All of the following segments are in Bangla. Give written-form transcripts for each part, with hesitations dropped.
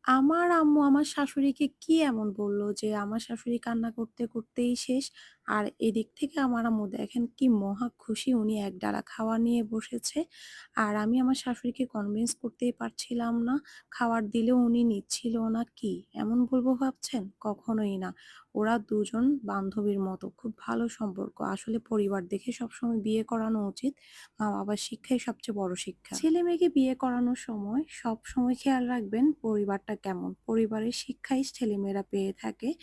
আমার আম্মু আমার শাশুড়িকে কি এমন বলল যে আমার শাশুড়ি কান্না করতে করতেই শেষ। আর এদিক থেকে আমার আম্মু দেখেন কি মহা খুশি, উনি এক ডালা খাওয়ার নিয়ে বসেছে। আর আমি আমার শাশুড়িকে কনভিন্স করতেই পারছিলাম না। খাবার দিলেও উনি নিচ্ছিল না। কি এমন বলবো ভাবছেন? কখনোই না। ওরা দুজন বান্ধবীর মতো, খুব ভালো সম্পর্ক। আসলে পরিবার দেখে সবসময় বিয়ে করানো উচিত। মা-বাবার শিক্ষাই সবচেয়ে বড় শিক্ষা। ছেলে-মেয়েকে বিয়ে করানোর সময় সবসময় খেয়াল রাখবেন পরিবারটা কেমন। পরিবারের শিক্ষাই ছেলেমেয়েরা পেয়ে থাকে।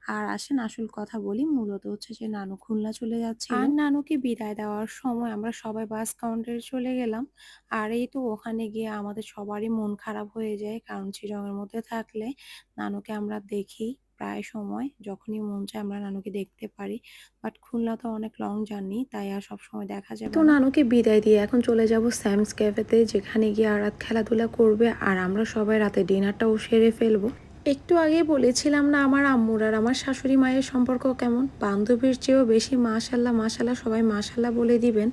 আর আসেন আসল কথা বলি, মূলত হচ্ছে যে নানু খুলনা চলে যাচ্ছিল। আর নানুকে বিদায় দেওয়ার সময় আমরা সবাই বাস কাউন্টারে চলে গেলাম। আর এই তো ওখানে গিয়ে আমাদের সবারই মন খারাপ হয়ে যায়। কারণ চিরঙের মধ্যে থাকলে নানুকে আমরা দেখি প্রায় সময়। যখনই মন চায় আমরা নানুকে দেখতে পারি। বাট খুলনা তো অনেক লং জার্নি, তাই আর সবসময় দেখা যাবে না। নানুকে বিদায় দিয়ে এখন চলে যাব স্যামস ক্যাফেতে, যেখানে গিয়ে আর রাত খেলাধুলা করবে। আর আমরা সবাই রাতে ডিনারটাও সেরে ফেলবো। একটু আগেই বলেছিলাম না আমার আম্মুর আর আমার শাশুড়ি মায়ের সম্পর্ক কেমন? বান্ধবীর চেয়েও বেশি মাশাল্লাহ মাশাল্লাহ, সবাই মাশাল্লাহ বলে দিবেন।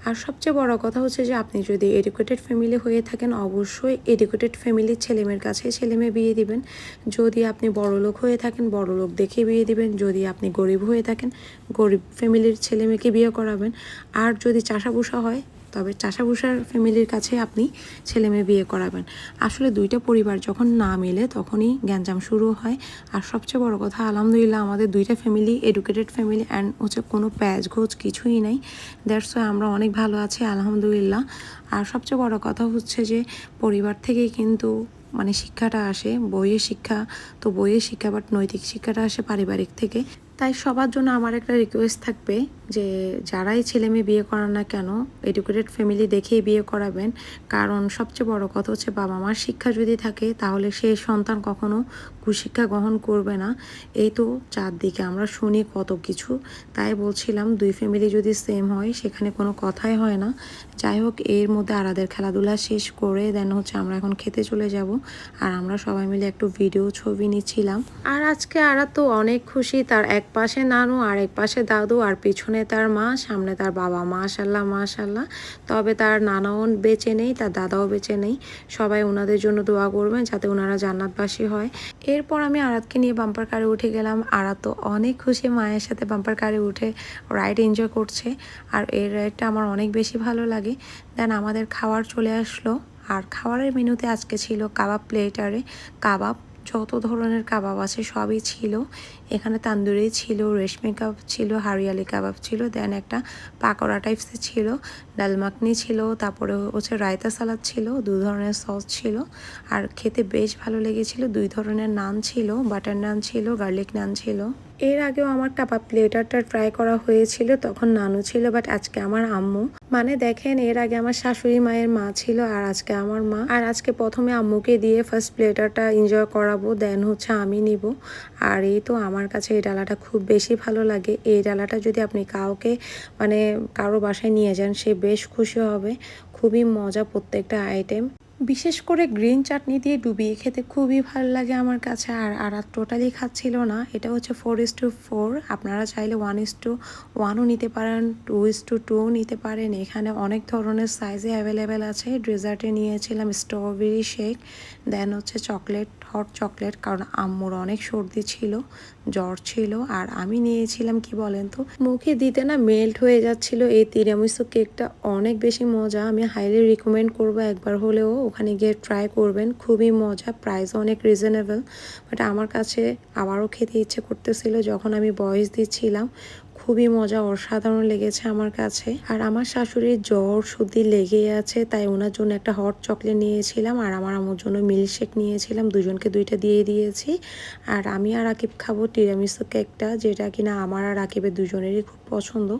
আর সবচেয়ে বড় কথা হচ্ছে যে আপনি যদি এডুকেটেড ফ্যামিলি হয়ে থাকেন, অবশ্যই এডুকেটেড ফ্যামিলির ছেলেমেয়ের কাছে ছেলেমেয়ে বিয়ে দিবেন। যদি আপনি বড়লোক হয়ে থাকেন, বড়লোক দেখে বিয়ে দিবেন। যদি আপনি গরিব হয়ে থাকেন, গরিব ফ্যামিলির ছেলেমেয়েকে বিয়ে করাবেন। আর যদি চাষাভুষা হয়, তবে চাষাভুষার ফ্যামিলির কাছে আপনি ছেলেমেয়ে বিয়ে করাবেন। আসলে দুইটা পরিবার যখন না মেলে তখনই গ্যাঞ্জাম শুরু হয়। আর সবচেয়ে বড় কথা, আলহামদুলিল্লাহ আমাদের দুইটা ফ্যামিলি এডুকেটেড ফ্যামিলি, অ্যান্ড হচ্ছে কোনো প্যাচ ঘোচ কিছুই নাই। দ্যাটস ওয়াই আমরা অনেক ভালো আছি আলহামদুলিল্লাহ। আর সবচেয়ে বড় কথা হচ্ছে যে পরিবার থেকেই কিন্তু মানে শিক্ষাটা আসে। বইয়ের শিক্ষা তো বইয়ের শিক্ষা, বাট নৈতিক শিক্ষাটা আসে পারিবারিক থেকে। তাই সবার জন্য আমার একটা রিকোয়েস্ট থাকবে যে যারাই ছেলে মেয়ে বিয়ে করান না কেন, এডুকেটেড ফ্যামিলি দেখেই বিয়ে করাবেন। কারণ সবচেয়ে বড় কথা হচ্ছে বাবা মার শিক্ষা যদি থাকে তাহলে সেই সন্তান কখনো কুশিক্ষা গ্রহণ করবে না। এই তো চারদিকে আমরা শুনি কত কিছু। তাই বলছিলাম দুই ফ্যামিলি যদি সেম হয় সেখানে কোনো কথাই হয় না। যাই হোক, এর মধ্যে আরাদের খেলাধুলা শেষ করে দেন হচ্ছে আমরা এখন খেতে চলে যাব। আর আমরা সবাই মিলে একটু ভিডিও ছবি নিচ্ছিলাম। আর আজকে আরা তো অনেক খুশি, তার এক পাশে নানু আর এক পাশে দাদু আর পিছনে তার মা, সামনে তার বাবা। মাশাল্লাহ মাশাল্লাহ। তবে তার নানাও বেঁচে নেই, তার দাদাও বেঁচে নেই। সবাই ওনাদের জন্য দোয়া করবেন যাতে ওনারা জান্নাতবাসী হয়। এরপর আমি আরাতকে নিয়ে বাম্পার কারে উঠে গেলাম। আরাত তো অনেক খুশি মায়ের সাথে বাম্পার কারে উঠে রাইড এনজয় করছে। আর এই রাইডটা আমার অনেক বেশি ভালো লাগে। দেন আমাদের খাবার চলে আসলো। আর খাবারের মেনুতে আজকে ছিল কাবাব প্লেটারে। কাবাব, যত ধরনের কাবাব আছে সবই ছিল। এখানে তান্দুরি ছিল, রেশমি কাবাব ছিল, হারিয়ালি কাবাব ছিল, দেন একটা পাকোড়া টাইপসের ছিল, ডাল মাখনি ছিল, তারপরে হচ্ছে রায়তা সালাদ ছিল, দু ধরনের সস ছিল। আর খেতে বেশ ভালো লেগেছিল। দুই ধরনের নান ছিল, বাটার নান ছিল, গার্লিক নান ছিল। এর আগেও আমার কাবাব প্লেটারটা ট্রাই করা হয়েছিল, তখন নানু ছিল, বাট আজকে আমার আম্মু। মানে দেখেন, এর আগে আমার শাশুড়ি মায়ের মা ছিল আর আজকে আমার মা। আর আজকে প্রথমে আম্মুকে দিয়ে ফার্স্ট প্লেটারটা এনজয় করাবো, দেন হচ্ছে আমি নিব। আর এই তো আমার কাছে এই ডালাটা খুব বেশি ভালো লাগে। এই ডালাটা যদি আপনি কাউকে মানে কারো বাসায় নিয়ে যান, সে বেশ খুশি হবে। খুবই মজা প্রত্যেকটা আইটেম। বিশেষ করে গ্রিন চাটনি দিয়ে ডুবিয়ে খেতে খুবই ভালো লাগে আমার কাছে। আর টোটালি খাচ্ছিল না। এটা হচ্ছে 4:4। আপনারা চাইলে 1:1ও নিতে পারেন, 2:2ও নিতে পারেন। এখানে অনেক ধরনের সাইজে অ্যাভেলেবেল আছে। ডেজার্টে নিয়েছিলাম স্ট্রবেরি শেক, দেন হচ্ছে চকলেট, হট চকলেট, কারণ আম্মুর অনেক সর্দি ছিল, জ্বর ছিল। আর আমি নিয়েছিলাম কি বলেন তো, মুখে দিতে না মেল্ট হয়ে যাচ্ছিল এই তিরামিসু কেকটা। অনেক বেশি মজা, আমি হাইলি রিকমেন্ড করবো একবার হলেও ওখানে গিয়ে ট্রাই করবেন। খুবই মজা, প্রাইসও অনেক রিজনেবল। বাট আমার কাছে আবারও খেতে ইচ্ছে করতেছিল যখন আমি ভয়েস দিচ্ছিলাম। খুবই মজা, অসাধারণ লেগেছে আমার কাছে। আর আমার শাশুড়ির জ্বর সর্দি লেগেই আছে, তাই ওনার জন্য একটা হট চকলেট নিয়েছিলাম আর আমার আম্মুর জন্য মিল্কশেক নিয়েছিলাম। দুজনকে দুইটা দিয়ে দিয়েছি। আর আমি আর আকিব খাবো টিরামিসু কেকটা, যেটা কিনা আমার আর আকিবের দুজনেরই খুব পছন্দ।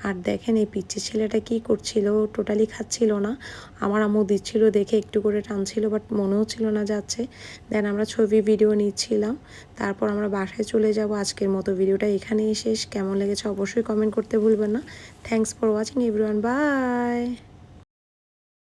আর দেখেন এই পিচ্চি ছেলেটা কি করছিল, টোটালি খাচ্ছিল না। আমার আম্মু দিচ্ছিল দেখে একটু করে টানছিল, বাট মনে হচ্ছিল না যাচ্ছে। দেন আমরা ছবি ভিডিও নিচ্ছিলাম। তারপর আমরা বাসায় চলে যাব। আজকের মতো ভিডিওটা এখানেই শেষ। কেমন লেগেছে অবশ্যই কমেন্ট করতে ভুলবেন না। Thanks for watching everyone, by.